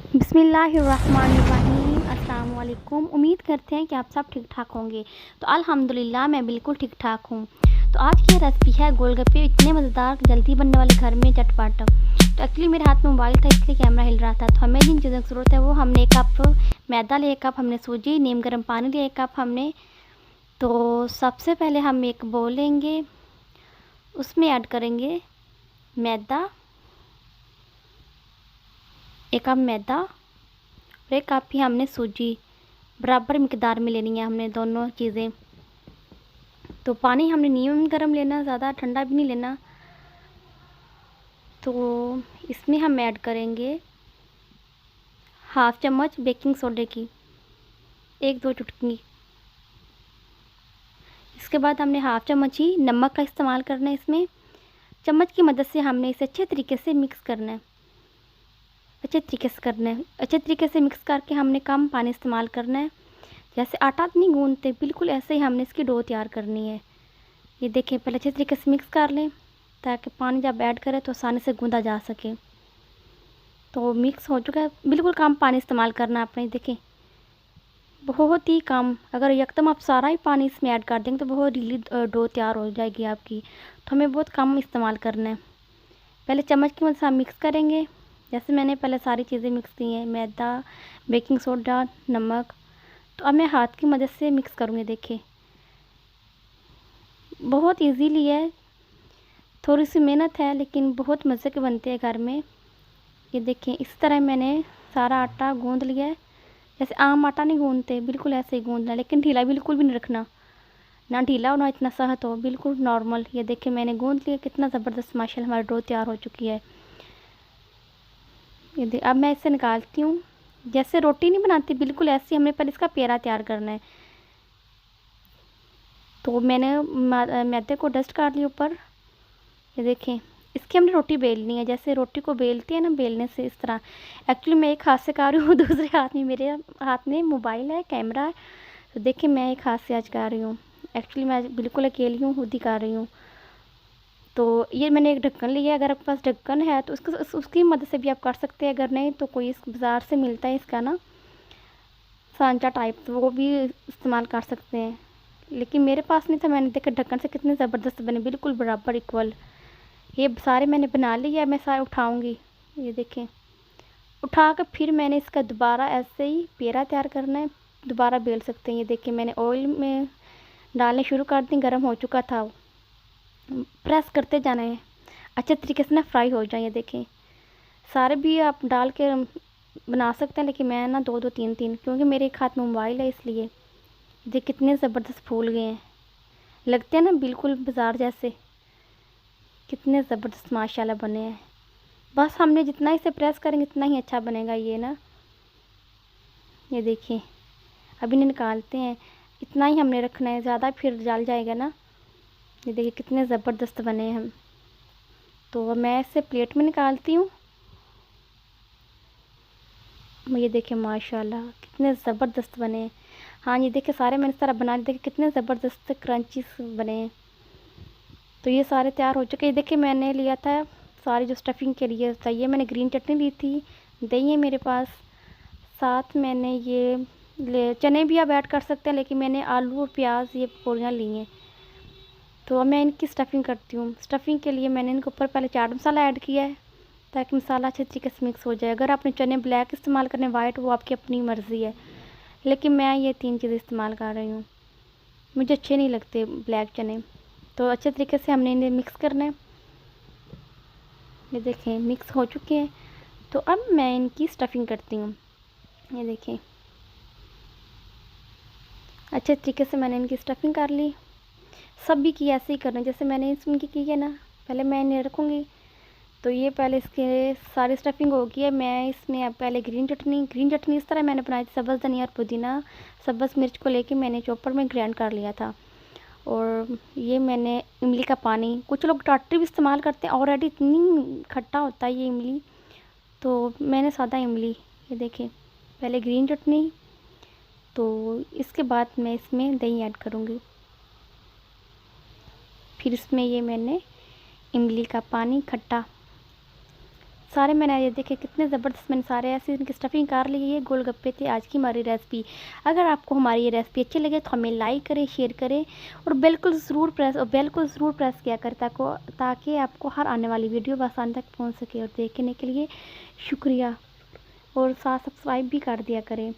बिस्मिल्लाहिर्रहमानिर्रहीम। अस्सलाम वालेकुम। उम्मीद करते हैं कि आप सब ठीक ठाक होंगे। तो अल्हम्दुलिल्लाह मैं बिल्कुल ठीक ठाक हूँ। तो आज की रेसिपी है गोलगप्पे, इतने मज़ेदार, जल्दी बनने वाले, घर में चटपट। तो एक्चुअली मेरे हाथ में मोबाइल था इसलिए कैमरा हिल रहा था। तो हमें जिन चीज़ों की ज़रूरत है वो हमने 1 कप मैदा लिया, 1 कप हमने सूजी, नीम गर्म पानी लिया 1 कप हमने। तो सबसे पहले हम एक बोल लेंगे, उसमें ऐड करेंगे मैदा, 1 कप मैदा और 1 कप ही हमने सूजी, बराबर मिकदार में लेनी है हमने दोनों चीज़ें। तो पानी हमने नीम गर्म लेना, ज़्यादा ठंडा भी नहीं लेना। तो इसमें हम ऐड करेंगे हाफ़ चम्मच बेकिंग सोडे की, 1-2 चुटकी। इसके बाद हमने हाफ़ चम्मच ही नमक का इस्तेमाल करना है इसमें। चम्मच की मदद से हमने इसे अच्छे तरीके से मिक्स करना है, अच्छे तरीके से मिक्स करके हमने कम पानी इस्तेमाल करना है। जैसे आटा नहीं गूंदते, बिल्कुल ऐसे ही हमने इसकी डो तैयार करनी है। ये देखिए, पहले अच्छे तरीके से मिक्स कर लें ताकि पानी जब ऐड करें तो आसानी से गूंदा जा सके। तो मिक्स हो चुका है, बिल्कुल कम पानी इस्तेमाल करना है आपने। देखिए बहुत ही कम, अगर यकदम आप सारा ही पानी इसमें ऐड कर देंगे तो बहुत ढीली डो तैयार हो जाएगी आपकी। तो हमें बहुत कम इस्तेमाल करना है। पहले चम्मच की मदद से हम मिक्स करेंगे। जैसे मैंने पहले सारी चीज़ें मिक्स की हैं, मैदा, बेकिंग सोडा, नमक। तो अब मैं हाथ की मदद से मिक्स करूँगी। देखिए बहुत इजीली है, थोड़ी सी मेहनत है लेकिन बहुत मज़े के बनते हैं घर में। ये देखिए इस तरह मैंने सारा आटा गूंद लिया है। जैसे आम आटा नहीं गूंदते, बिल्कुल ऐसे ही गूंदना, लेकिन ढीला बिल्कुल भी नहीं रखना, ना ढीला हो ना इतना सख्त हो, बिल्कुल नॉर्मल। ये देखिए मैंने गूंद लिया, कितना ज़बरदस्त माशाल्लाह हमारी डो तैयार हो चुकी है। ये अब मैं इसे निकालती हूँ। जैसे रोटी नहीं बनाती, बिल्कुल ऐसे हमने पहले इसका पेड़ा तैयार करना है। तो मैंने मैदे को डस्ट कर लिया ऊपर। ये देखें, इसकी हमने रोटी बेलनी है, जैसे रोटी को बेलती है ना, बेलने से इस तरह। एक्चुअली मैं एक हाथ से कर रही हूँ, दूसरे हाथ में, मेरे हाथ में मोबाइल है, कैमरा है। तो देखिए मैं एक हाथ से आज कर रही हूँ। एक्चुअली मैं बिल्कुल अकेली हूँ, खुद ही कर रही हूँ। तो ये मैंने एक ढक्कन लिया है, अगर आपके पास ढक्कन है तो उसकी मदद से भी आप कर सकते हैं। अगर नहीं तो कोई इस बाज़ार से मिलता है इसका ना सांचा टाइप, तो वो भी इस्तेमाल कर सकते हैं। लेकिन मेरे पास नहीं था। मैंने देखा ढक्कन से कितने ज़बरदस्त बने, बिल्कुल बराबर इक्वल। ये सारे मैंने बना लिए, मैं सारे उठाऊंगी। ये देखें, उठा कर फिर मैंने इसका दोबारा ऐसे ही पेड़ा तैयार करना है, दोबारा बेल सकते हैं। ये देखिए मैंने ऑयल में डालने शुरू कर दी, गर्म हो चुका था। प्रेस करते जाना है अच्छे तरीके से ना, फ्राई हो जाए। ये देखें सारे भी आप डाल के बना सकते हैं, लेकिन मैं ना 2-2 3-3, क्योंकि मेरे एक हाथ में मोबाइल है इसलिए। देख कितने ज़बरदस्त फूल गए हैं, लगते हैं ना बिल्कुल बाज़ार जैसे। कितने ज़बरदस्त माशाल्लाह बने हैं। बस हमने जितना इसे प्रेस करेंगे इतना ही अच्छा बनेगा ये ना। ये देखिए अभी इन्हें निकालते हैं, इतना ही हमने रखना है, ज़्यादा फिर जल जाएगा ना। ये देखिए कितने ज़बरदस्त बने हैं हम। तो मैं इसे प्लेट में निकालती हूँ। ये देखिए माशाल्लाह कितने ज़बरदस्त बने हैं। हाँ ये देखिए सारे मैंने इस तरह बना लिए, देखिए कितने ज़बरदस्त क्रंची बने हैं। तो ये सारे तैयार हो चुके हैं। देखिए मैंने लिया था सारी जो स्टफिंग के लिए चाहिए, मैंने ग्रीन चटनी ली थी, दही है मेरे पास, साथ मैंने ये चने भी आप ऐड कर सकते हैं, लेकिन मैंने आलू और प्याज ये पूरियाँ ली हैं। तो अब मैं इनकी स्टफिंग करती हूँ। स्टफिंग के लिए मैंने इनके ऊपर पहले चाट मसाला ऐड किया है ताकि मसाला अच्छे तरीके से मिक्स हो जाए। अगर आपने चने ब्लैक इस्तेमाल करने, वाइट, वो आपकी अपनी मर्ज़ी है, लेकिन मैं ये 3 चीज़ें इस्तेमाल कर रही हूँ, मुझे अच्छे नहीं लगते ब्लैक चने। तो अच्छे तरीके से हमने इन्हें मिक्स करना है। ये देखें मिक्स हो चुके हैं। तो अब मैं इनकी स्टफिंग करती हूँ। ये देखें अच्छे तरीके से मैंने इनकी स्टफिंग कर ली। सभी की ऐसे ही करना जैसे मैंने इनकी की है ना। पहले मैं इन्हें रखूँगी, तो ये पहले इसके सारी स्टफिंग हो गई है। मैं इसमें अब पहले ग्रीन चटनी इस तरह मैंने बनाई थी, सब्ज़ धनिया और पुदीना, सब्ज़ मिर्च को लेके मैंने चॉपर में ग्राइंड कर लिया था। और ये मैंने इमली का पानी, कुछ लोग टाटरी भी इस्तेमाल करते हैं, ऑलरेडी इतनी खट्टा होता है ये इमली, तो मैंने सादा इमली। ये देखें पहले ग्रीन चटनी, तो इसके बाद मैं इसमें दही ऐड करूँगी। फिर इसमें ये मैंने इमली का पानी खट्टा, सारे मैंने ये देखे कितने ज़बरदस्त मैंने सारे ऐसे इनकी स्टफिंग कर ली है। ये गोलगप्पे थे आज की हमारी रेसिपी। अगर आपको हमारी ये रेसिपी अच्छी लगे तो हमें लाइक करें, शेयर करें और बेल को ज़रूर प्रेस किया करें ताकि आपको हर आने वाली वीडियो आसानी तक पहुँच सके। और देखने के लिए शुक्रिया और साथ सब्सक्राइब भी कर दिया करें।